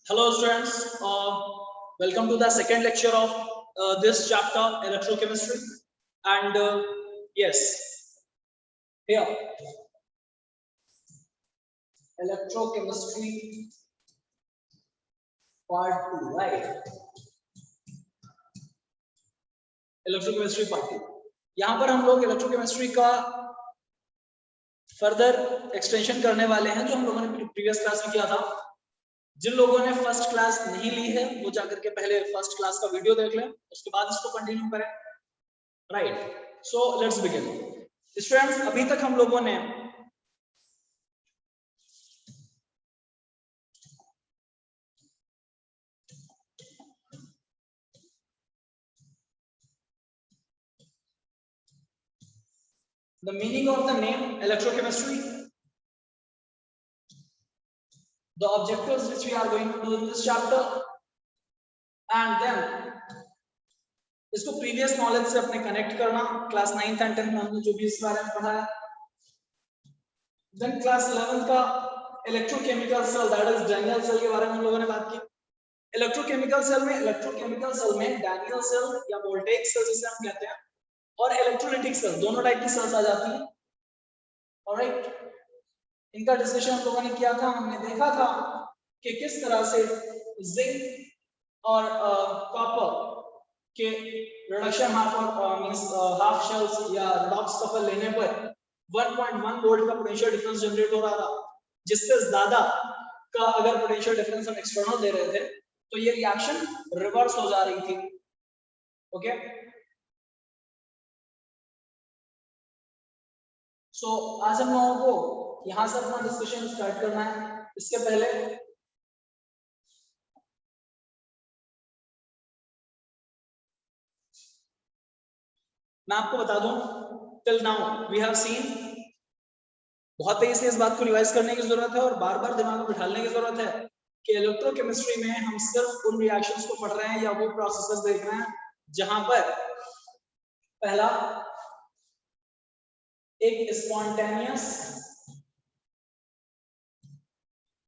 Hello students, welcome to the second lecture of this chapter electrochemistry. And yes, here electrochemistry part 2, right? Electrochemistry part 2. यहाँ पर हम लोग electrochemistry का further extension करने वाले हैं जो हम लोगों ने प्रीवियस क्लास में किया था। जिन लोगों ने फर्स्ट क्लास नहीं ली है वो जाकर के पहले फर्स्ट क्लास का वीडियो देख लें, उसके बाद इसको कंटिन्यू करें, right? So let's begin. Students, अभी तक हम लोगों ने the meaning of the name electrochemistry, the objectives which we are going to do in this chapter, and then इसको प्रीवियस नॉलेज से अपने कनेक्ट करना। क्लास 9th एंड 10th में हमने जो भी इस बारे में पढ़ा है। देन क्लास 11th का electrochemical cell, that is Daniell cell के बारे में हम लोगों ने बात की। इलेक्ट्रोकेमिकल सेल में डैनियल सेल या वोल्टेइक सेल जिसे हम कहते हैं और इलेक्ट्रोलाइटिक सेल, दोनों टाइप की सेल्स आ जाती हैं। ऑलराइट, इनका डिस्कशन हम लोगों ने किया था। हमने देखा था कि किस तरह से जिंक और कॉपर के रिडक्शन हाफ शेल्स या रिडॉक्स कपल लेने पर 1.1 वोल्ट का पोटेंशियल डिफरेंस जनरेट हो रहा था, जिससे ज्यादा का अगर पोटेंशियल डिफरेंस हम एक्सटर्नल दे रहे थे तो ये रिएक्शन रिवर्स हो जा रही थी। ओके, सो आज हम लोगों को यहां से अपना डिस्कशन स्टार्ट करना है। इसके पहले मैं आपको बता दूं, till now we have seen, बहुत तेजी से इस बात को रिवाइज करने की जरूरत है और बार बार दिमाग में बिठाने की जरूरत है कि इलेक्ट्रोकेमिस्ट्री में हम सिर्फ उन रिएक्शंस को पढ़ रहे हैं या वो प्रोसेसेस देख रहे हैं जहां पर पहला एक स्पॉन्टेनियस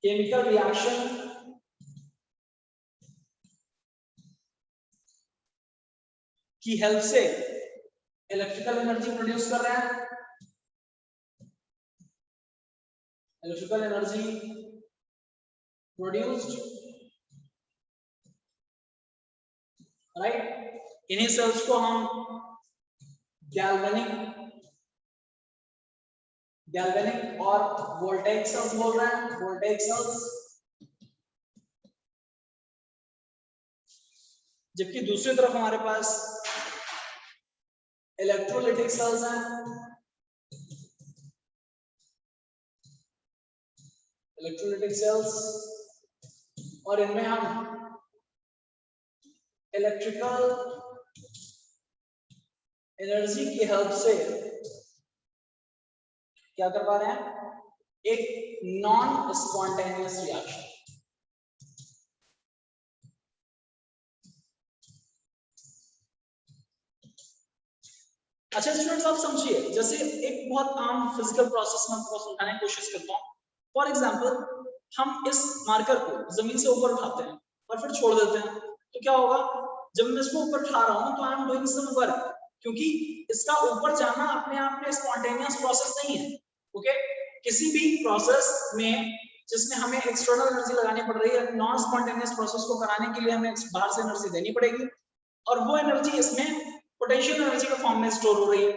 केमिकल रिएक्शन की हेल्प से इलेक्ट्रिकल एनर्जी प्रोड्यूस कर रहे हैं। Electrical energy produced, right? इन्हीं सेल्स को हम गैल्वेनिक और वोल्टेइक सेल्स बोल रहे हैं। वोल्टेइक सेल्स, जबकि दूसरी तरफ हमारे पास इलेक्ट्रोलाइटिक सेल्स हैं। इलेक्ट्रोलाइटिक सेल्स, और इनमें हम इलेक्ट्रिकल एनर्जी की हेल्प से क्या कर पा रहे हैं? एक नॉन स्पॉन्टेनियस रिएक्शन। अच्छा स्टूडेंट्स, आप समझिए, जैसे एक बहुत आम फिजिकल प्रोसेस में आपको समझाने की कोशिश करता हूँ। फॉर एग्जांपल, हम इस मार्कर को जमीन से ऊपर उठाते हैं और फिर छोड़ देते हैं, तो क्या होगा? जब मैं इसको ऊपर उठा रहा हूँ तो I am doing some work, क्योंकि इसका ऊपर जाना अपने आप में स्पॉन्टेनियस प्रोसेस नहीं है। ओके, किसी भी प्रोसेस में जिसमें हमें एक्सटर्नल एनर्जी लगानी पड़ रही है, नॉन स्पॉन्टेनियस प्रोसेस को कराने के लिए हमें बाहर से एनर्जी देनी पड़ेगी और वो एनर्जी इसमें पोटेंशियल एनर्जी के फॉर्म में स्टोर हो रही है।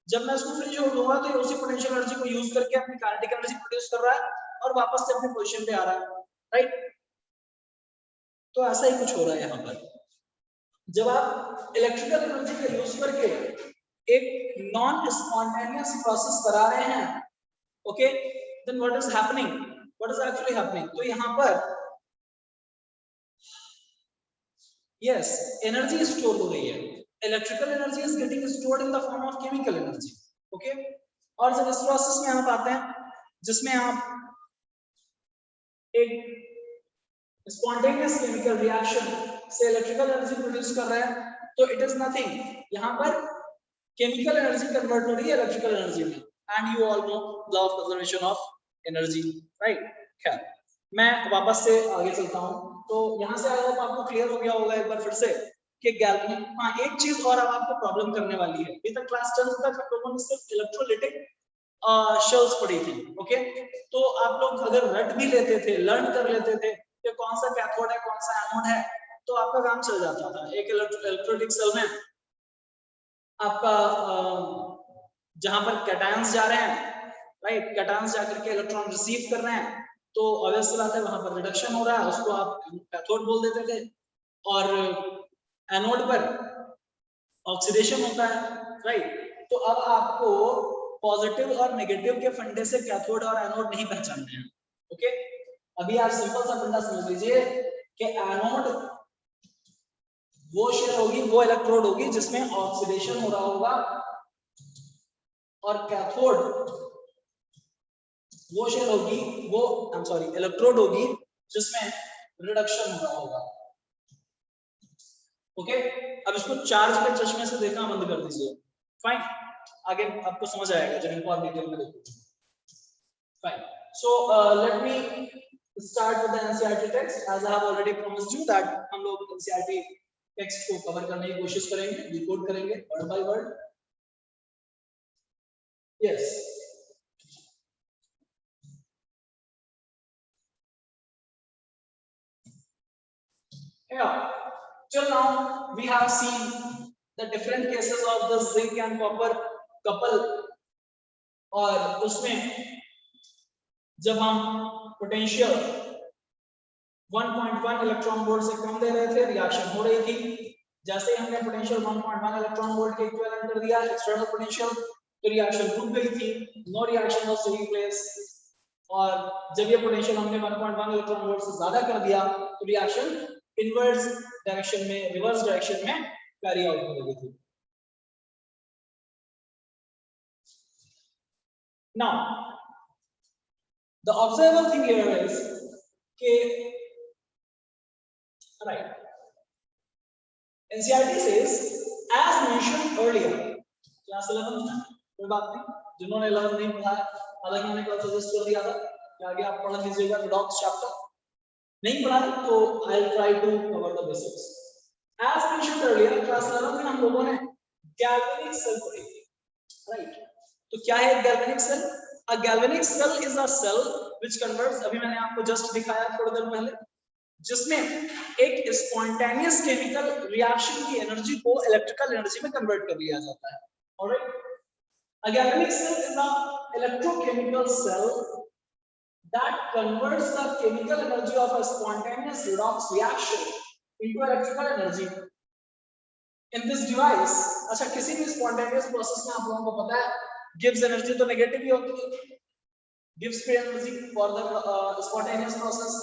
जब मैं इसको फ्री छोड़ दूंगा तो ये उसी पोटेंशियल एनर्जी को यूज करके अपनी काइनेटिक एनर्जी प्रोड्यूस कर रहा है और वापस से अपनी पोजीशन पे आ रहा है, राइट? तो ऐसा ही कुछ हो रहा है यहाँ पर। जब आप इलेक्ट्रिकल एनर्जी का यूज करके एक नॉन स्पॉन्टेनियस प्रोसेस करा रहे हैं, okay, then what is happening, what is actually happening? तो यहाँ पर यस, एनर्जी स्टोर हो रही है। Electrical energy is getting stored in the form of chemical energy. Okay, और जब इस प्रोसेस में आप आते हैं जिसमें आप एक स्पॉन्टेनियस केमिकल रिएक्शन से इलेक्ट्रिकल एनर्जी प्रोड्यूस कर रहे हैं, तो इट इज नथिंग, यहाँ पर केमिकल एनर्जी कन्वर्ट हो रही है इलेक्ट्रिकल एनर्जी में। And you all know law of conservation of energy, right? खैर, मैं वापस से आगे चलता हूँ। तो यहाँ से आई होप आपको क्लियर हो गया होगा एक बार फिर से कि गैल्वेनिक। हाँ, एक चीज और अब आपको प्रॉब्लम करने वाली है। अभी तक क्लास 10 तक हम लोगों ने सिर्फ इलेक्ट्रोलिटिक शेल्स पढ़ी थी, ओके। तो आप लोग अगर रट भी लेते थे, लर्न कर लेते थे कि कौन सा कैथोड है कौन सा एनोड है, तो आपका काम चल जाता था। एक इलेक्ट्रोलिटिक सेल में आपका जहां पर कैटायंस जा रहे हैं, राइट, कैटायंस जाकर के इलेक्ट्रॉन रिसीव कर रहे हैं, तो ऑब्वियस सी बात है वहां पर रिडक्शन हो रहा है, उसको आप कैथोड बोल देते थे। और एनोड पर ऑक्सीडेशन होता है, राइट। तो अब आपको पॉजिटिव और नेगेटिव के फंडे से कैथोड और एनोड नहीं पहचानने हैं, ओके। अभी आप सिंपल सा फंडा समझ लीजिए कि एनोड वो शेल होगी, वो इलेक्ट्रोड होगी जिसमें ऑक्सीडेशन हो रहा होगा, और कैथोड वो शेल होगी, वो इलेक्ट्रोड होगी जिसमें रिडक्शन हो रहा होगा, ओके। अब इसको चार्ज के चश्मे से देखना बंद कर दीजिए, फाइन। आगे आपको समझ आएगा जब इनको आप डिटेल में देखोगे, fine. So let me start with the NCERT text. As I have already promised you that हम लोग एनसीईआरटी टेक्स्ट को कवर करने की कोशिश करेंगे, डिकोड करेंगे word by word. Yes, yeah. Till now we have seen the different cases of the zinc and copper couple, और उसमें जब हम पोटेंशियल 1.1 इलेक्ट्रॉन वोल्ट से कम दे रहे थे, रिएक्शन हो रही थी। जैसे ही हमने पोटेंशियल 1.1 इलेक्ट्रॉन वोल्ट के इक्विवेलेंट कर दिया एक्सटर्नल पोटेंशियल, तो रिएक्शन रुक गई थी, no reaction was taking place. और जब ये पोटेंशियल हमने 1.1 इलेक्ट्रॉन वोल्ट से ज्यादा कर दिया, तो रिएक्शन इनवर्स डायरेक्शन में, रिवर्स डायरेक्शन में कैरी आउट हो गई थी। Now, the observable thing here is that, right, NCERT says, as mentioned earlier, class 11 में कोई बात नहीं, जिन्होंने 11 नहीं पढ़ा, हालांकि मैंने कल सजेस्ट कर दिया था कि आगे आप पढ़ लीजिएगा रिडॉक्स चैप्टर, नहीं पढ़ा तो I'll try to cover the basics. As mentioned earlier, class 11 में हम लोगों ने गैल्वेनिक सेल पढ़ी थी, राइट। तो क्या है galvanic cell? A galvanic cell is a cell which converts, अभी मैंने आपको जस्ट दिखाया थोड़ी देर पहले, जिसमें एक स्पॉन्टेनियस केमिकल रिएक्शन की एनर्जी को इलेक्ट्रिकल एनर्जी में कन्वर्ट कर लिया जाता है, alright. A galvanic cell is an electrochemical cell that converts the chemical energy of a spontaneous redox reaction into electrical energy. In this device, अच्छा, किसी भी spontaneous process में आप लोगों को पता है gives energy तो नेगेटिव ही होती है, gives free energy for the spontaneous process.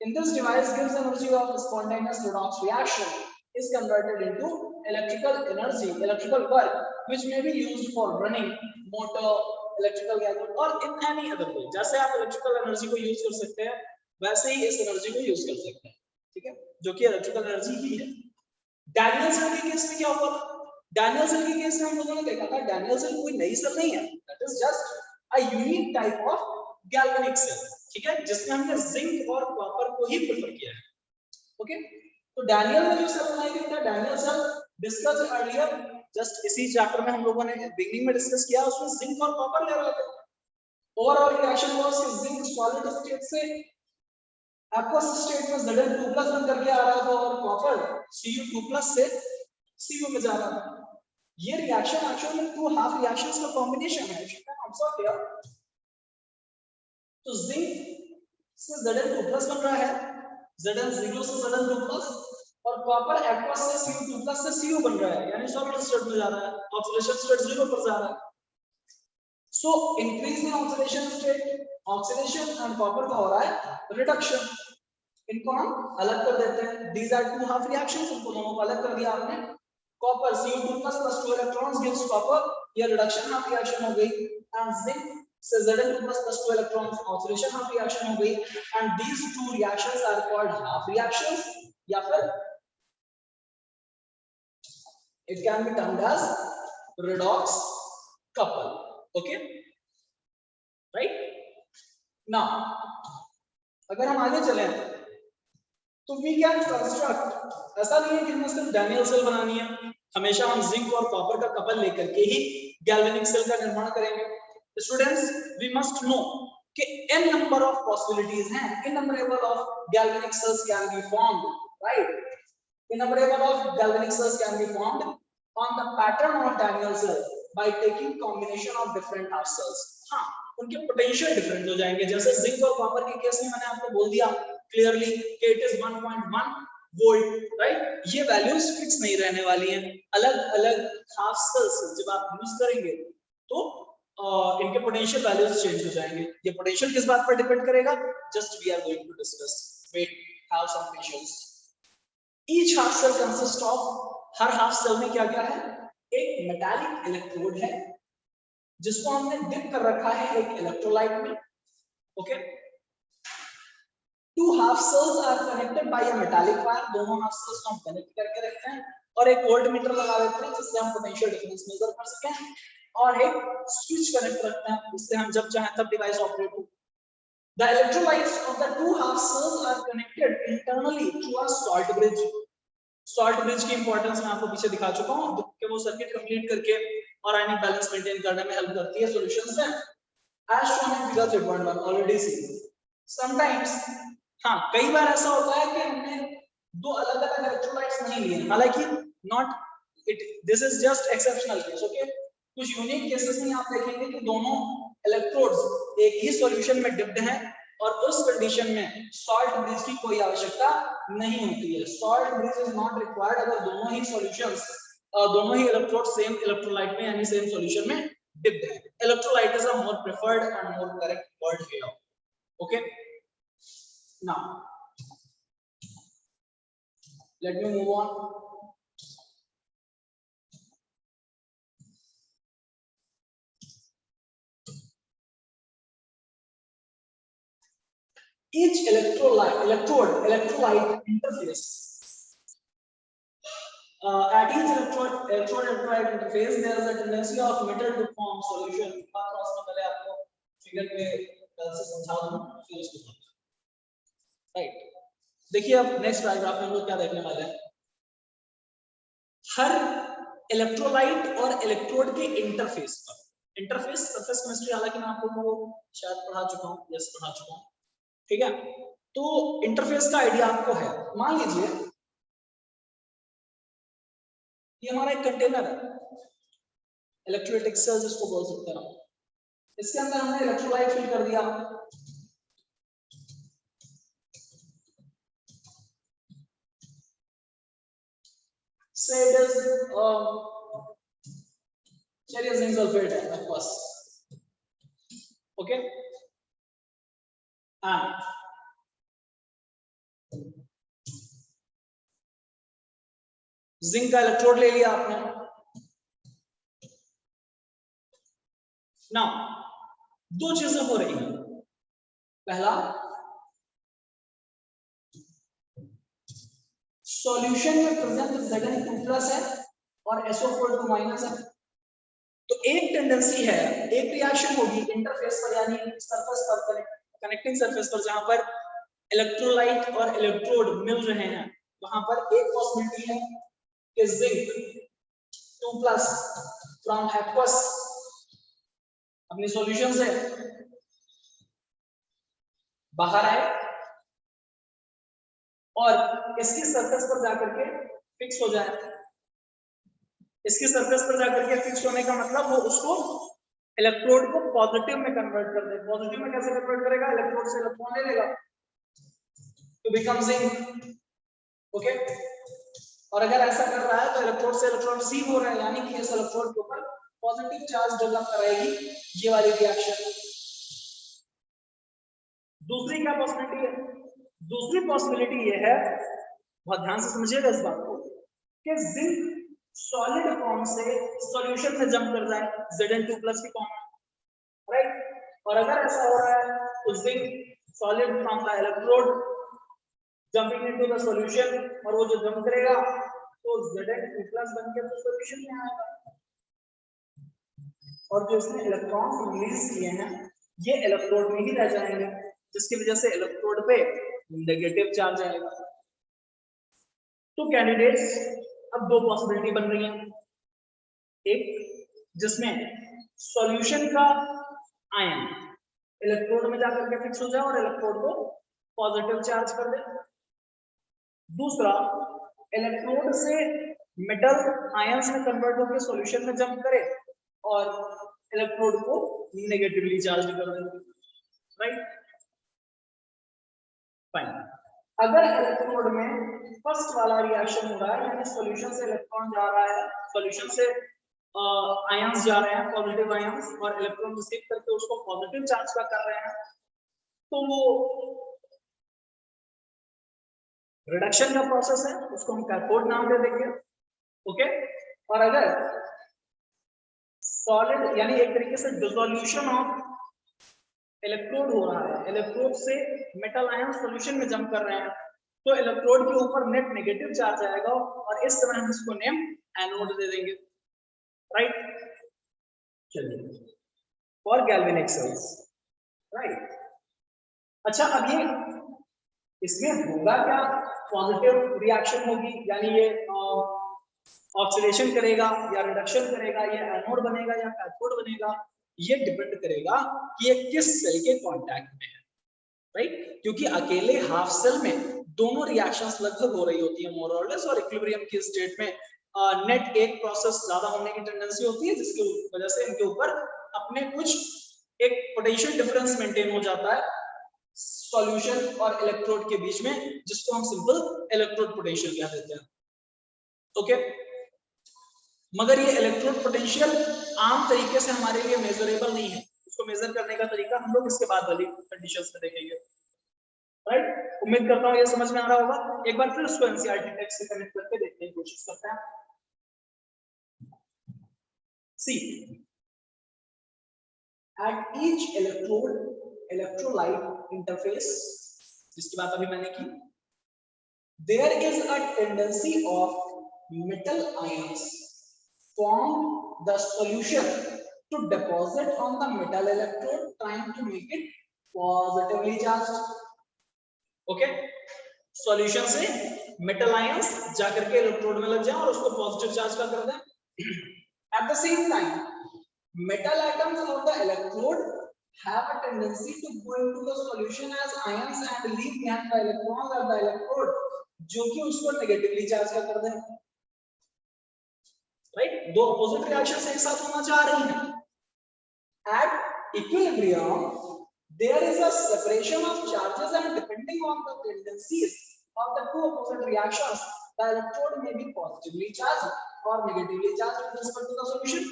In this device, gives energy of spontaneous redox reaction is converted into electrical energy, electrical work, which may be used for running motor, electrical gadget, or in any other way. जैसे आप electrical energy को use कर सकते हैं, वैसे ही इस energy को use कर सकते हैं, ठीक है, जो कि electrical energy ही है। डैनियल सेल के केस में क्या हुआ? डैनियल सेल के केस में हम लोगों ने देखा था डैनियल सेल कोई नई सेल नहीं है, that is just a unique type of galvanic cell, ठीक है, जिसमें हमने जिंक और कॉपर को ही प्रेफर किया है, ओके। तो डैनियल में जो सेल बनाई गई था, Daniell cell discuss earlier, just इसी चैप्टर में हम लोगों ने बिगिनिंग में डिस्कस किया, उसमें जिंक और कॉपर ले रहे थे। ओवरऑल रिएक्शन वाज कि जिंक सॉलिड स्टेट से एक्वस स्टेट में Zn2+ बन करके आ रहा था, और कॉपर Cu2+ से Cu में जा रहा था। ये रिएक्शन एक्चुअली में टू हाफ रिएक्शंस का कॉम्बिनेशन है, ऑब्जर्व किया। तो जिंक से Zn2+ बन रहा है, Zn0 से Zn2+, और कॉपर एक्वस से Cu2+ से Cu बन रहा है, यानी सॉलिड स्टेट में जा रहा है, ऑक्सीडेशन स्टेट 0 पर जा रहा है। So increase in oxidation state, oxidation and copper का हो रहा है रिडक्शन। इनको हम अलग कर देते हैं, these are two half reactions, इनको दोनों को अलग कर दिया आपने। Copper Cu2+ plus 2 electrons gives copper, ये रिडक्शन हाफ रिएक्शन हो गई, एंड जिंक से Zn2+ plus 2 electrons oxidation half reaction हो गई, and these two reactions are called half reactions, या फिर it can be termed as redox couple, okay, right? Now अगर हम आगे चलें तो वी कैन कंस्ट्रक्ट, ऐसा नहीं है कि हमें सिर्फ डैनियल सेल बनानी है, हमेशा हम जिंक और कॉपर का कपल लेकर के ही गैल्वेनिक सेल का निर्माण करेंगे। स्टूडेंट्स वी मस्ट नो कि n नंबर ऑफ पॉसिबिलिटीज हैं, innumerable of galvanic cells can be formed, right, innumerable of galvanic cells can be formed on the pattern of Daniell cell by taking combination of different half cells. हाँ, उनके potential different हो जाएंगे, जैसे zinc और copper के case में मैंने आपको बोल दिया क्लियरली कि इट इज 1.1 वोल्ट, राइट, ये वैल्यूज फिक्स नहीं रहने वाली हैं, अलग अलग हाफ सेल्स जब आप यूज करेंगे तो इनके पोटेंशियल वैल्यूज चेंज हो जाएंगे। ये पोटेंशियल किस बात पर डिपेंड करेगा, just we are going to discuss, wait, have some patience. Each half cell consist of, हर हाफ सेल में क्या क्या है, एक मेटालिक इलेक्ट्रोड है जिसको हमने डिप कर रखा है एक इलेक्ट्रोलाइट में, okay. Two half cells are connected by a metallic wire, दोनों हाफ सेल्स को हम कनेक्ट करके रखते हैं और एक वोल्टमीटर लगा देते हैं जिससे हम पोटेंशियल डिफरेंस मेजर कर सकें, और एक स्विच कनेक्ट रखते हैं जिससे हम जब चाहें तब डिवाइस ऑपरेट हो। The electrolytes of the two half cells are connected internally through a salt bridge. Salt bridge की इंपॉर्टेंस मैं आपको पीछे दिखा चुका हूं कि वो सर्किट कंप्लीट करके और आयनिक बैलेंस मेंटेन करने में हेल्प करती है सॉल्यूशंस में, as shown in figure 3.1 already seen. Sometimes, हाँ, कई बार ऐसा होता है कि हमने दो अलग-अलग इलेक्ट्रोलाइट्स नहीं लिए, हालांकि not it, this is just exceptional case, okay. कुछ यूनिक केसेस में आप देखेंगे कि दोनों इलेक्ट्रोड्स एक ही सॉल्यूशन में डिप्ड हैं और उस कंडीशन में सॉल्ट ब्रिज की कोई आवश्यकता नहीं होती है। Salt bridge is not required अगर दोनों ही सॉल्यूशंस, दोनों ही इलेक्ट्रोड सेम इलेक्ट्रोलाइट में यानी सेम सॉल्यूशन में डिप्ड है। Electrolyte is a more preferred and more correct word here, okay. Now let me move on. Each electrolyte interface, at each electrolyte interface there is a tendency of metal to form solution। Cross में पहले आपको figure पे कल से समझा दूं फिर उसको समझो, राइट। देखिए अब नेक्स्ट पैराग्राफ में हम लोग क्या देखने वाले हैं, हर इलेक्ट्रोलाइट और इलेक्ट्रोड के इंटरफेस पर, इंटरफेस सरफेस केमिस्ट्री हालांकि मैं आपको शायद पढ़ा चुका हूं, यस पढ़ा चुका हूं, ठीक है। तो इंटरफेस का आइडिया आपको है, मान लीजिए ये हमारा एक कंटेनर है, इलेक्ट्रोलाइटिक सेल जिसको बोल सकते हैं, इसके अंदर हमने इलेक्ट्रोलाइट फिल कर दिया, से इट इज चलिए जिंक सल्फेट है मेरे पास, ओके। जिंक का इलेक्ट्रोड ले लिया आपने। नाउ दो चीजें हो रही हैं, पहला सॉल्यूशन में प्रेजेंट Zn2+ है और SO4 2- है, तो एक टेंडेंसी है, एक रिएक्शन होगी इंटरफेस पर यानी सरफेस पर, कनेक्टिंग सरफेस पर जहां पर इलेक्ट्रोलाइट और इलेक्ट्रोड मिल रहे हैं, वहां पर एक पॉसिबिलिटी है कि Zn2+ फ्रॉम एक्वस अपनी सॉल्यूशन से बाहर आए और इसकी सरफेस पर जाकर के फिक्स हो जाए। इसकी सरफेस पर जाकर के फिक्स होने का मतलब वो उसको इलेक्ट्रोड को पॉजिटिव में कन्वर्ट कर दे। पॉजिटिव में कैसे कन्वर्ट करेगा, इलेक्ट्रोड से इलेक्ट्रॉन ले लेगा टू बिकम जिंक, ओके। और अगर ऐसा कर रहा है तो इलेक्ट्रोड से इलेक्ट्रॉन रिसीव हो रहा है, यानी कि इस इलेक्ट्रोड के ऊपर पॉजिटिव चार्ज डेवलप कराएगी ये वाली रिएक्शन। दूसरी क्या पॉसिबिलिटी है, दूसरी पॉसिबिलिटी ये है, बहुत ध्यान से समझिएगा इस बात को, कि जिंक सॉलिड फॉर्म से सॉल्यूशन में जंप कर जाए Zn2+ की फॉर्म में, राइट। और अगर ऐसा हो रहा है तो zinc solid from the electrode jumping into the solution, और वो जो जंप करेगा तो Zn2+ बनकर तो सॉल्यूशन में आएगा, और जो इसने इलेक्ट्रॉन रिलीज किए हैं ये इलेक्ट्रोड में ही रह जाएंगे, जिसकी वजह से इलेक्ट्रोड पे नेगेटिव चार्ज आएगा। तो कैंडिडेट्स अब दो पॉसिबिलिटी बन रही है, एक जिसमें सॉल्यूशन का आयन इलेक्ट्रोड में जाकर के फिक्स हो जाए और इलेक्ट्रोड को पॉजिटिव चार्ज कर दे, दूसरा इलेक्ट्रोड से मेटल आयंस में कन्वर्ट होकर सॉल्यूशन में जंप करे और इलेक्ट्रोड को नेगेटिवली चार्ज कर दे, राइट। फाइन, अगर इलेक्ट्रोड में फर्स्ट वाला रिएक्शन हो रहा है, यानी सॉल्यूशन से इलेक्ट्रॉन जा रहा है, सॉल्यूशन से आयंस जा रहे हैं, पॉजिटिव आयंस, और इलेक्ट्रॉन रिसीव करके उसको पॉजिटिव चार्ज का कर रहे हैं, तो वो रिडक्शन का प्रोसेस है, उसको हम कैथोड नाम दे देंगे, ओके। और अगर सॉलिड यानी एक तरीके से डिसोल्यूशन ऑफ इलेक्ट्रोड हो रहा है, इलेक्ट्रोड से मेटल आयन सॉल्यूशन में जंप कर रहे हैं, तो इलेक्ट्रोड के ऊपर नेट नेगेटिव चार्ज आएगा और इस तरह हम इसको नेम एनोड दे देंगे, राइट। चलिए, फॉर गैल्वेनिक सेल्स, राइट। अच्छा, अब ये इसमें होगा क्या, पॉजिटिव रिएक्शन होगी, यानी ये ऑक्सीडेशन करेगा या रिडक्शन करेगा, या एनोड बनेगा या कैथोड बनेगा, ये डिपेंड करेगा कि ये किस सेल के कांटेक्ट में है, राइट। क्योंकि अकेले हाफ सेल में दोनों रिएक्शंस लगभग हो रही होती है मोर और लेस, और इक्विलिब्रियम की स्टेट में नेट एक प्रोसेस ज्यादा होने की टेंडेंसी होती है, जिसकी वजह से इनके ऊपर अपने कुछ एक पोटेंशियल डिफरेंस मेंटेन हो जाता है सॉल्यूशन और इलेक्ट्रोड के बीच में, जिसको हम सिंपल इलेक्ट्रोड पोटेंशियल कह देते हैं, ओके। मगर ये इलेक्ट्रोड पोटेंशियल आम तरीके से हमारे लिए मेजरेबल नहीं है, उसको मेजर करने का तरीका हम लोग इसके बाद वाली कंडीशंस में देखेंगे, राइट। उम्मीद करता हूँ ये समझ में आ रहा होगा। एक बार फिर उसको एनसीईआरटी टेक्स्ट से कनेक्ट करके देखने की कोशिश करते हैं। See, at each electrolyte interface, जिसकी बात अभी मैंने की, there is a tendency of metal ions form the solution to deposit on the metal electrode, trying to make it positively charged, okay। Solution से मेटल आयंस जाकर के electrode में लग जाएं और उसको पॉजिटिव चार्ज का कर दें। At the same time metal atoms of the electrode have a tendency to go into the solution as ions and leave behind the electrons at the electrode, जो कि उसको नेगेटिवली चार्ज का कर दें, right. दो अपोजिट रिएक्शंस एक साथ होना चाह रही हैं। At equilibrium there is a separation of charges and depending on the tendencies of the two opposite reactions the electrode may be positively charged और negatively charged with respect to the solution.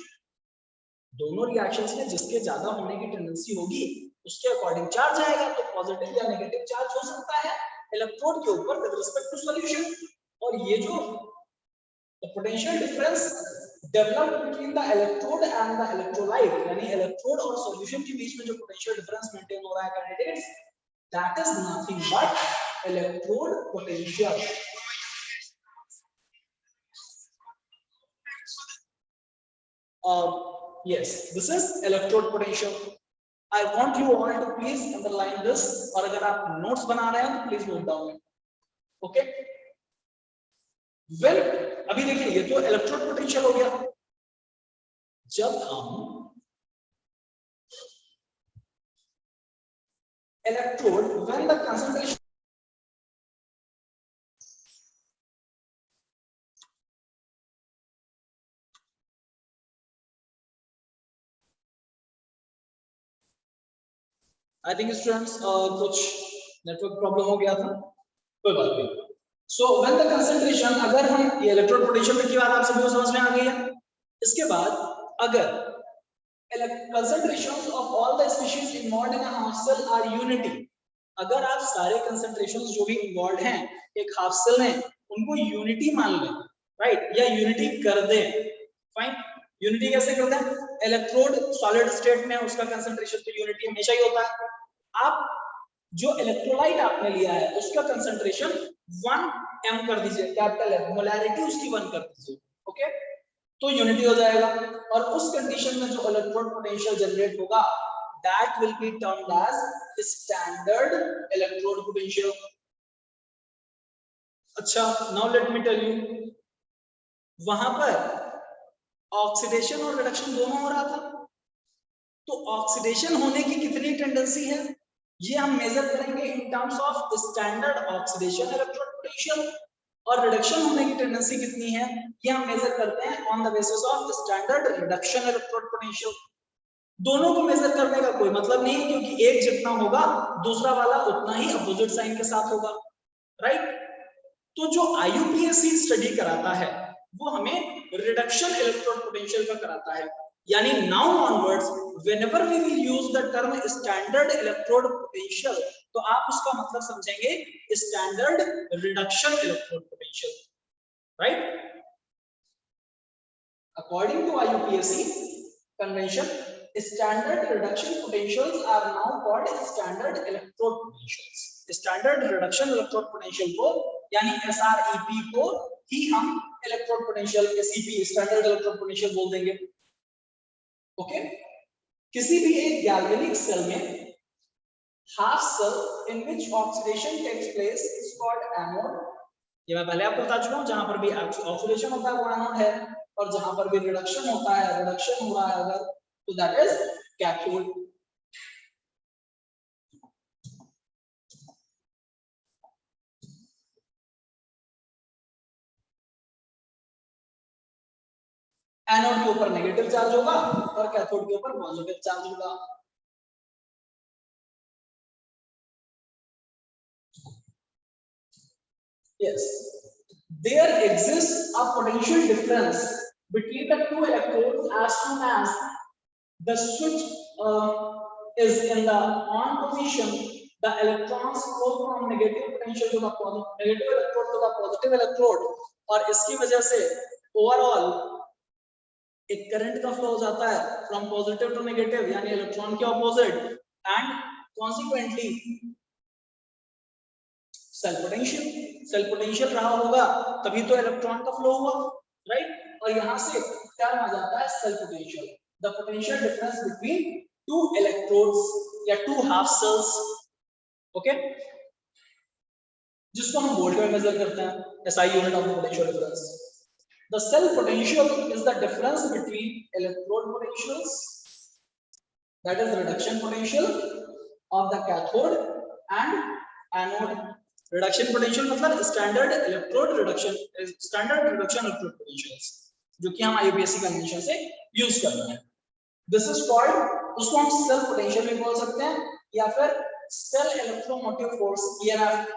दोनों reactions में जिसके ज्यादा होने की tendency होगी उसके according charge आएगा, तो पॉजिटिव या नेगेटिव चार्ज हो सकता है इलेक्ट्रोड के ऊपर विद रिस्पेक्ट टू सॉल्यूशन। और ये जो the potential difference developed between the electrode and the electrolyte, यानी इलेक्ट्रोड और सॉल्यूशन के बीच में जो पोटेंशियल डिफरेंस मेंटेन हो रहा है candidates, that is nothing but electrode potential। Yes, this is electrode potential। I want you all to please underline this, और अगर आप नोट्स बना रहे हैं तो please note down, okay. Well, अभी देखिए ये तो इलेक्ट्रोड पोटेंशियल हो गया। जब हम electrode when the concentration I think students कुछ नेटवर्क प्रॉब्लम हो गया था, कोई बात नहीं। सो व्हेन द कंसंट्रेशन, अगर हम ये इलेक्ट्रोड पोटेंशियल की बात आप सभी को समझ में आ गई है। इसके बाद अगर concentrations of all the species involved in a half cell are unity, अगर आप सारे concentrations जो भी involved हैं एक हाफ सेल में उनको यूनिटी मान लें, राइट, या यूनिटी कर दें। फाइन, यूनिटी कैसे कर दें? इलेक्ट्रोड सॉलिड स्टेट में उसका कंसंट्रेशन तो यूनिटी हमेशा ही होता है। आप जो इलेक्ट्रोलाइट आपने लिया है उसका कंसंट्रेशन 1m कर दीजिए, कैपिटल M, मोलैरिटी उसकी 1 कर दीजिए, ओके, तो यूनिटी हो जाएगा। और उस कंडीशन में जो इलेक्ट्रोड पोटेंशियल जनरेट होगा that will be termed as standard electrode potential. अच्छा, now let me tell you, वहां पर ऑक्सीडेशन और रिडक्शन दोनों हो रहा था। तो ऑक्सीडेशन होने की कितनी टेंडेंसी है, ये हम मेजर करेंगे in terms of standard oxidation electron potential, और रिडक्शन होने की टेंडेंसी कितनी है ये हम मेजर करते हैं on the basis of standard reduction electron potential. दोनों को मेजर करने का कोई मतलब नहीं, क्योंकि एक जितना होगा दूसरा वाला उतना ही अपोजिट साइन के साथ होगा, राइट। तो जो IUPAC स्टडी कराता है वो हमें रिडक्शन इलेक्ट्रॉन पोटेंशियल का कराता है, यानी now onwards whenever we will use the term standard electrode potential, तो आप उसका मतलब समझेंगे standard reduction electrode potential, right. According to IUPAC convention, standard reduction potentials are now called standard electrode potentials. Standard reduction electrode potential को यानी SREP को ही हम electrode potential के CP standard electrode potential बोल देंगे, ओके। किसी भी एक गैल्वेनिक सेल में half cell in which oxidation takes place is called anode। ये मैं पहले आपको बता चुका हूँ, जहां पर भी ऑक्सीडेशन होता है वो एनोड है, और जहां पर भी रिडक्शन होता है, रिडक्शन हो रहा है अगर, तो दैट इज कैथोड। एनोड के ऊपर नेगेटिव चार्ज होगा और कैथोड के ऊपर पॉजिटिव चार्ज होगा। Yes, there exists a potential difference between the two electrodes as soon as the switch is in the on position. The electrons flow from negative potential to the negative electrode to the positive electrode, और इसकी वजह से overall एक current का flow हो जाता है from positive to negative, यानी इलेक्ट्रॉन के opposite, and consequently cell potential रहा होगा तभी तो इलेक्ट्रॉन का फ्लो हुआ, राइट। और यहां से क्या आ जाता है cell potential, the potential difference between two electrodes या टू हाफ सेल्स, ओके, जिसको हम वोल्ट में मेजर करते हैं, SI unit of potential difference. The cell potential is the difference between electrode potentials, that is the reduction potential of the cathode and anode. Reduction potential मतलब standard electrode reduction, standard reduction electrode potentials, जो कि हम IUPAC convention से use कर रहे हैं। This is called, उसको हम cell potential भी बोल सकते हैं या फिर cell electromotive force, EMF,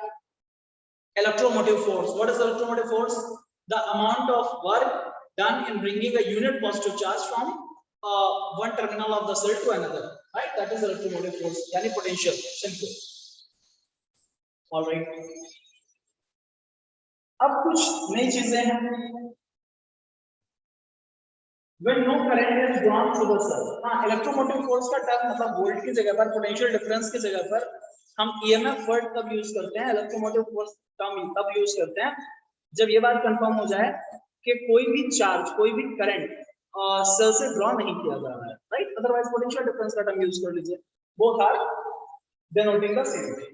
electromotive force. What is electromotive force? The amount of work done in bringing a unit positive charge from one terminal of the cell to another, right? That is electromotive force, यानी potential, simple. All right. अब कुछ नई चीजें हैं। When no current is drawn through the cell, हाँ, electromotive force का term मतलब volt की जगह पर, potential difference की जगह पर हम EMF वर्ड तब यूज करते हैं, electromotive force टर्म तब यूज करते हैं जब ये बात कंफर्म हो जाए कि कोई भी चार्ज, कोई भी करंट सेल से ड्रॉ नहीं किया जा रहा है, राइट। अदरवाइज पोटेंशियल डिफरेंस का टर्म यूज कर लीजिए, both are denoting the same thing.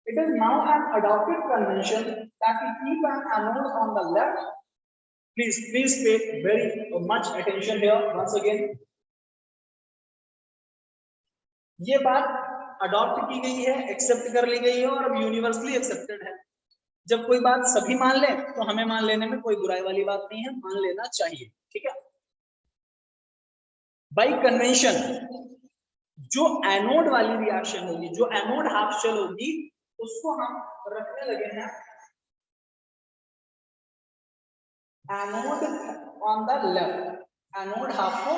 It is now an adopted convention that we keep an anode on the left. Please pay very much attention here once again. ये बात adopt की गई है, accept कर ली गई है और अब यूनिवर्सली एक्सेप्टेड है। जब कोई बात सभी मान ले तो हमें मान लेने में कोई बुराई वाली बात नहीं है, मान लेना चाहिए, ठीक है। बाय कन्वेंशन जो एनोड वाली रिएक्शन होगी, जो एनोड हाफ शेल होगी, उसको हम रखने लगे हैं anode on the left, anode half को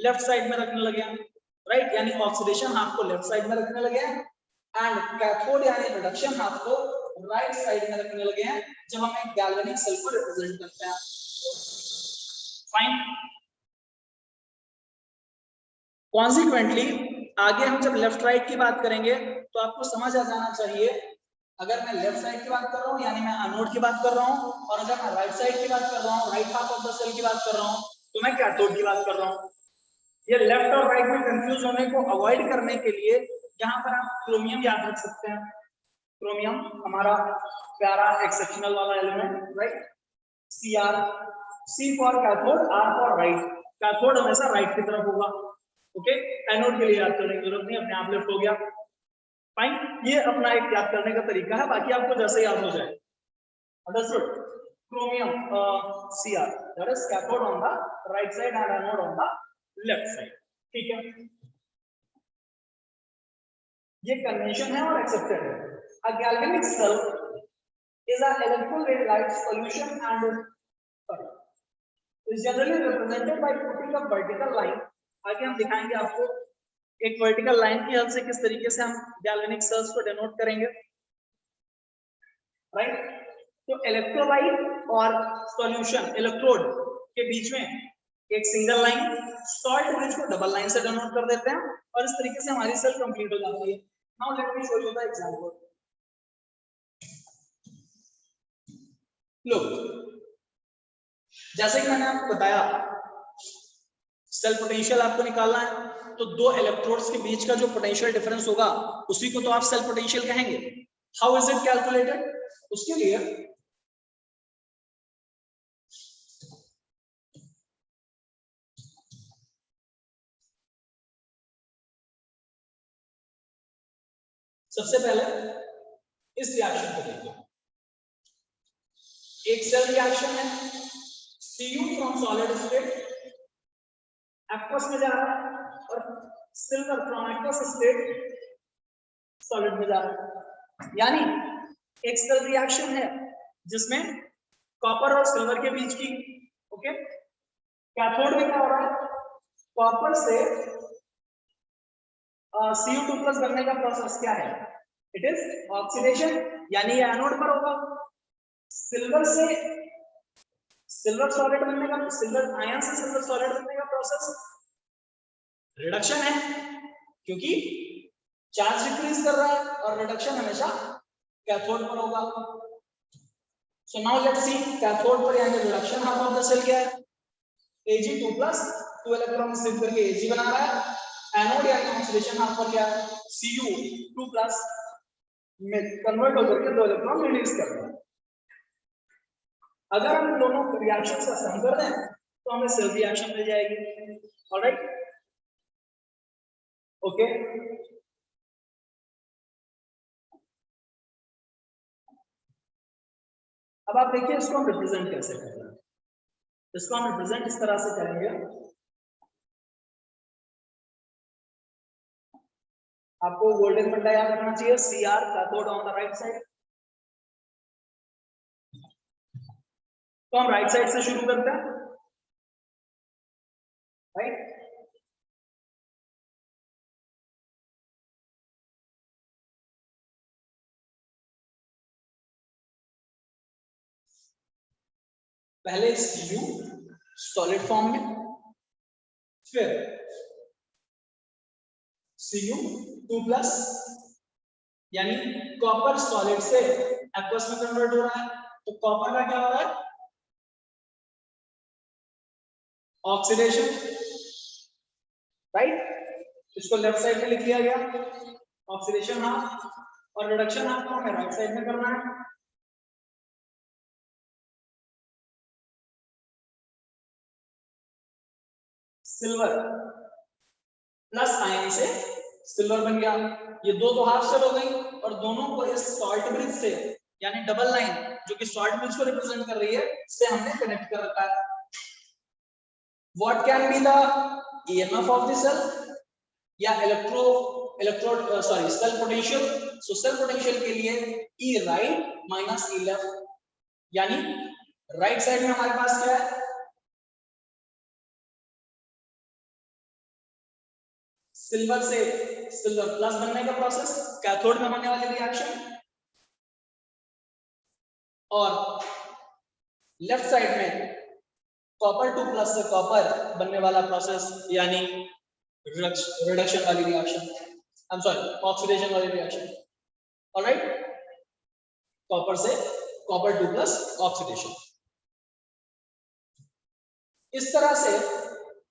लेफ्ट साइड में रखने लगे हैं, राइट, यानी ऑक्सीडेशन हाफ को लेफ्ट साइड में रखने लगे हैं, एंड कैथोड यानी रिडक्शन हाफ को राइट साइड में रखने लगे हैं जब हम एक गैल्वेनिक सेल को रिप्रेजेंट करते हैं। फाइन। कॉन्सिक्वेंटली आगे हम जब लेफ्ट राइट की बात करेंगे तो आपको समझ आ जाना चाहिए, अगर मैं लेफ्ट साइड की बात कर रहा हूँ यानी मैं एनोड की बात कर रहा हूँ, और अगर मैं राइट साइड की बात कर रहा हूँ, right half of the cell की बात कर रहा हूँ, तो मैं कैथोड की बात कर रहा हूँ। ये लेफ्ट और राइट में कंफ्यूज होने को अवॉइड करने के लिए यहाँ पर आप क्रोमियम याद रख सकते हैं, क्रोमियम हमारा प्यारा एक्सेप्शनल वाला element, right. Cr, C for cathode, R for right. Cathode हमेशा राइट की तरफ होगा, ओके। एनोड के लिए याद करने की जरूरत नहीं, अपने आप लेफ्ट हो गया, फाइन। ये अपना एक याद करने का तरीका है, बाकी आपको जैसे याद हो जाए। Understood. Chromium Cr, that is cathode on the right side and anode on the left side, ठीक है। ये कन्वेंशन है और एक्सेप्टेड है। A galvanic cell is an electrolyte solution and is generally represented by putting a vertical line। आगे हम दिखाएंगे आपको एक वर्टिकल लाइन की हेल्प से किस तरीके से हम गैल्वेनिक सेल्स को डिनोट करेंगे, राइट। तो इलेक्ट्रोलाइट और सॉल्यूशन इलेक्ट्रोड के बीच में एक सिंगल लाइन, सॉल्ट ब्रिज को डबल लाइन से डिनोट कर देते हैं और इस तरीके से हमारी सेल कंप्लीट हो जाती है। Now let me show you the example. लो, जैसे कि मैंने आपको बताया सेल पोटेंशियल आपको निकालना है, तो दो इलेक्ट्रोड्स के बीच का जो पोटेंशियल डिफरेंस होगा उसी को तो आप सेल पोटेंशियल कहेंगे। How is it calculated? उसके लिए सबसे पहले इस रिएक्शन को देखो। एक सेल रिएक्शन है, Cu from solid state aqueous में जा रहा है और silver from aqueous state solid में जा रहा है। यानी एक सेल रिएक्शन है जिसमें कॉपर और सिल्वर के बीच की, ओके। कैथोड में क्या हो रहा है? कॉपर से Cu2+ बनने का प्रोसेस क्या है? इट इज ऑक्सीडेशन, यानी ये एनोड पर होगा। सिल्वर से सिल्वर सॉलिड बनने का, सिल्वर आयन से सिल्वर सॉलिड बनने का प्रोसेस रिडक्शन है, क्योंकि चार्ज डिक्रीज कर रहा है और रिडक्शन हमेशा कैथोड पर होगा। So now let's see cathode पर यानी reduction half of the cell क्या है? Ag2+, 2 इलेक्ट्रॉन स्लिप करके Ag बना रहा है। एनोड यानी ऑक्सीडेशन हाफ पर क्या है? Cu2+ में कन्वर्ट होकर के 2 इलेक्ट्रॉन रिलीज कर रहा है। अगर हम दोनों रिएक्शन से सम कर दें तो हमें सेल रिएक्शन मिल जाएगी, ऑलराइट, ओके। अब आप देखिए इसको हम रिप्रेजेंट कैसे करते हैं। इसको हम रिप्रेजेंट इस तरह से करेंगे। आपको वोल्टेज बंडा याद रखना चाहिए, Cr cathode on the right side. तो हम राइट साइड से शुरू करते हैं, राइट। पहले Cu सॉलिड फॉर्म में, फिर Cu2+ यानी कॉपर सॉलिड से एक्वस में कन्वर्ट हो रहा है। तो कॉपर का क्या हो रहा है? Oxidation, right. इसको लेफ्ट साइड में लिख लिया गया, ऑक्सीडेशन हाफ, और रिडक्शन हाफ को हमें राइट साइड में करना है। सिल्वर प्लस आयन से सिल्वर बन गया। ये दो हाफ सेल हो गई और दोनों को इस सॉल्ट ब्रिज से यानी डबल लाइन जो कि सॉल्ट ब्रिज को रिप्रेजेंट कर रही है से हमने कनेक्ट कर रखा है। What can be the EMF of the cell या electrode cell potential. So cell potential के लिए E right minus E left, यानी राइट साइड में हमारे पास क्या है? सिल्वर से सिल्वर प्लस बनने का प्रोसेस, कैथोड में होने वाली रिएक्शन, और लेफ्ट साइड में कॉपर 2+ से कॉपर बनने वाला प्रोसेस, यानी रिडक्शन वाली reaction, I am sorry oxidation वाली रिएक्शन, ऑलराइट। कॉपर से कॉपर 2+ ऑक्सीडेशन। इस तरह से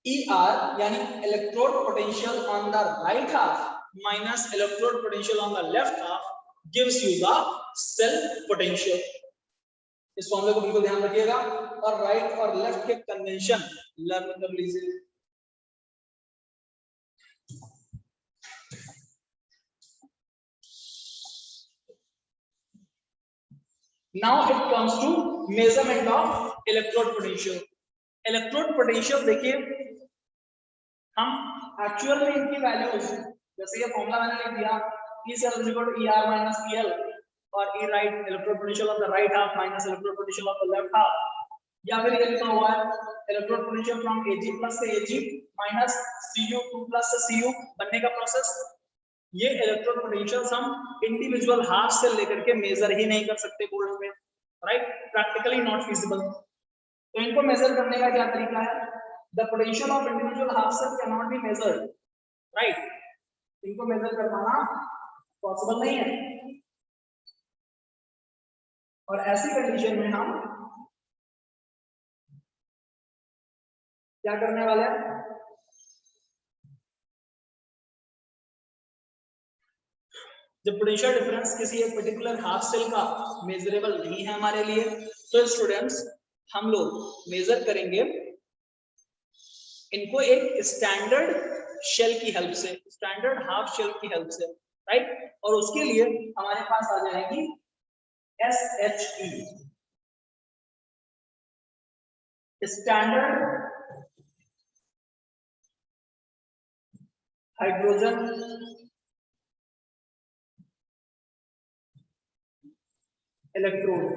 ER यानी electrode potential on the right half minus electrode potential on the left half gives you the cell potential. इस फॉर्मूले को बिल्कुल ध्यान रखिएगा और राइट और लेफ्ट के कन्वेंशन लर्न कर लीजिए। Now it comes to measurement of electrode potential. Electrode potential देखिए हम एक्चुअल में इनकी वैल्यूज जैसे ये फॉर्मूला मैंने लिख दिया E cell is equal to ER minus EL और E right electrode potential of the right half minus electrode potential of the left half, या फिर ये लिखा हुआ है electrode potential from Ag plus से Ag minus Cu 2 plus से Cu बनने का प्रोसेस। ये इलेक्ट्रोड पोटेंशियल्स हम इंडिविजुअल हाफ से लेकर के मेजर ही नहीं कर सकते बोर्ड में, राइट, प्रैक्टिकली नॉट फीजिबल। तो इनको मेजर करने का क्या तरीका है? The potential of individual half cell can not be measured, right, इनको मेजर कर पाना पॉसिबल नहीं है। और ऐसी कंडीशन में हम क्या करने वाले हैं? जब पोटेंशियल डिफरेंस किसी एक पर्टिकुलर हाफ सेल का मेजरेबल नहीं है हमारे लिए, तो स्टूडेंट्स हम लोग मेजर करेंगे इनको एक स्टैंडर्ड शेल की हेल्प से, स्टैंडर्ड हाफ शेल की हेल्प से, राइट। और उसके लिए हमारे पास आ जाएगी SHE, standard hydrogen electrode।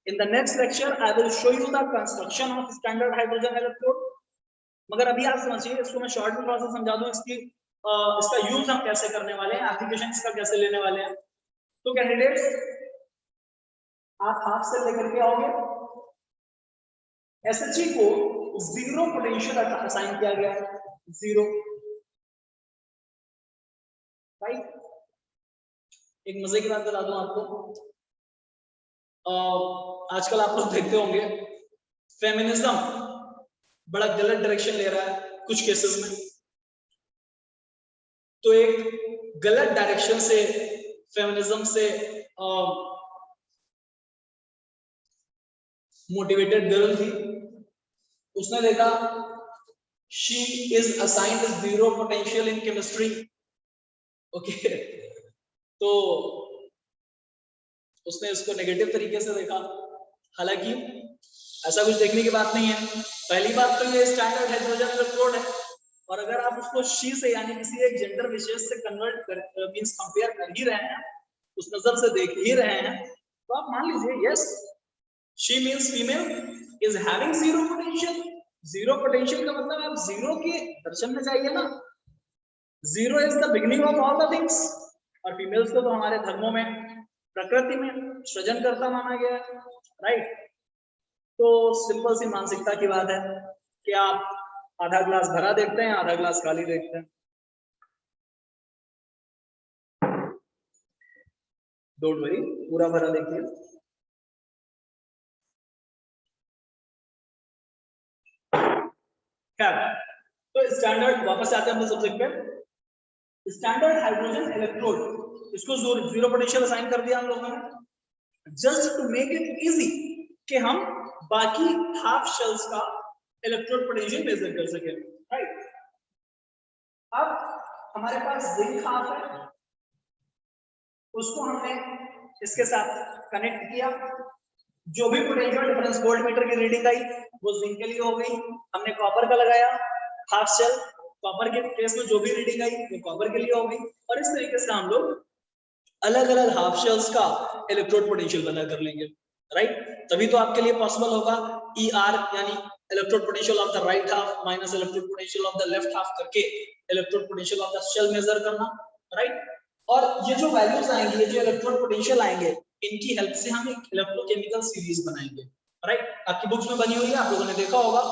In the next lecture, I will show you the construction of standard hydrogen electrode। मगर अभी आप समझिए, इसको मैं शॉर्ट में थोड़ा सा समझा दूं, इसका यूज हम कैसे करने वाले हैं, एप्लीकेशन इसका कैसे लेने वाले हैं। तो कैंडिडेट्स, आप हाफ सेल लेकर के आओगे, SHE को 0 पोटेंशियल असाइन किया गया है, 0, राइट। एक मजे की बात बता दूं आपको, आजकल आप लोग देखते होंगे फेमिनिज्म बड़ा गलत डायरेक्शन ले रहा है कुछ केसेस में। तो एक गलत डायरेक्शन से फेमिनिज्म से मोटिवेटेड गर्ल थी, उसने देखा she is assigned 0 potential in chemistry, okay, तो उसने इसको नेगेटिव तरीके से देखा। हालांकि ऐसा कुछ देखने की बात नहीं है। पहली बात तो ये स्टैंडर्ड हाइड्रोजन इलेक्ट्रोड है, और अगर आप उसको शी से यानी किसी एक जेंडर विशेष से कन्वर्ट कर मींस कंपेयर कर ही रहे हैं, उस नजर से देख ही रहे हैं, तो आप मान लीजिए yes, she means female is having 0 potential. 0 potential का मतलब आप 0 के दर्शन में जाइए ना, 0 is the beginning of all the things. और फीमेल्स को तो हमारे धर्मों में, प्रकृति में सृजनकर्ता माना गया है, राइट। तो सिंपल सी मानसिकता की बात है कि आप आधा ग्लास भरा देखते हैं, आधा ग्लास खाली देखते हैं। डोंट वरी, पूरा भरा देखिए। तो स्टैंडर्ड, वापस आते हैं अपने सब्जेक्ट पे। स्टैंडर्ड हाइड्रोजन इलेक्ट्रोड, इसको 0 पोटेंशियल असाइन कर दिया हम लोगों ने, just to make it easy कि हम बाकी हाफ शेल्स का इलेक्ट्रोड पोटेंशियल मेजर कर सके, राइट। अब हमारे पास जिंक हाफ है, उसको हमने इसके साथ कनेक्ट किया। जो भी पोटेंशियल डिफरेंस वोल्ट मीटर की रीडिंग आई वो जिंक के लिए हो गई। हमने कॉपर का लगाया हाफ शेल, कॉपर के केस में जो भी रीडिंग आई वो कॉपर के लिए हो गई। और इस तरीके से हम लोग अलग अलग हाफ शेल्स का इलेक्ट्रोड पोटेंशियल बना कर लेंगे, राइट। तभी तो आपके लिए पॉसिबल होगा ER यानी electrode potential of the right half minus electrode potential of the left half करके electrode potential of the cell measure करना, राइट। और ये जो वैल्यूज आएंगे, ये जो इलेक्ट्रोड पोटेंशियल आएंगे, इनकी हेल्प से हम एक इलेक्ट्रोकेमिकल सीरीज बनाएंगे, राइट। आपकी बुक्स में बनी हुई है, आप लोगों ने देखा होगा।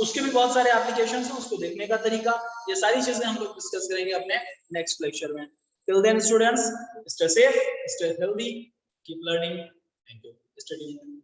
उसके भी बहुत सारे एप्लीकेशंस हैं, उसको देखने का तरीका, ये सारी चीजें हम लोग डिस्कस करेंगे अपने नेक्स्ट लेक्चर में। Till then, students, stay safe, stay healthy, keep learning. Thank you. Stay tuned.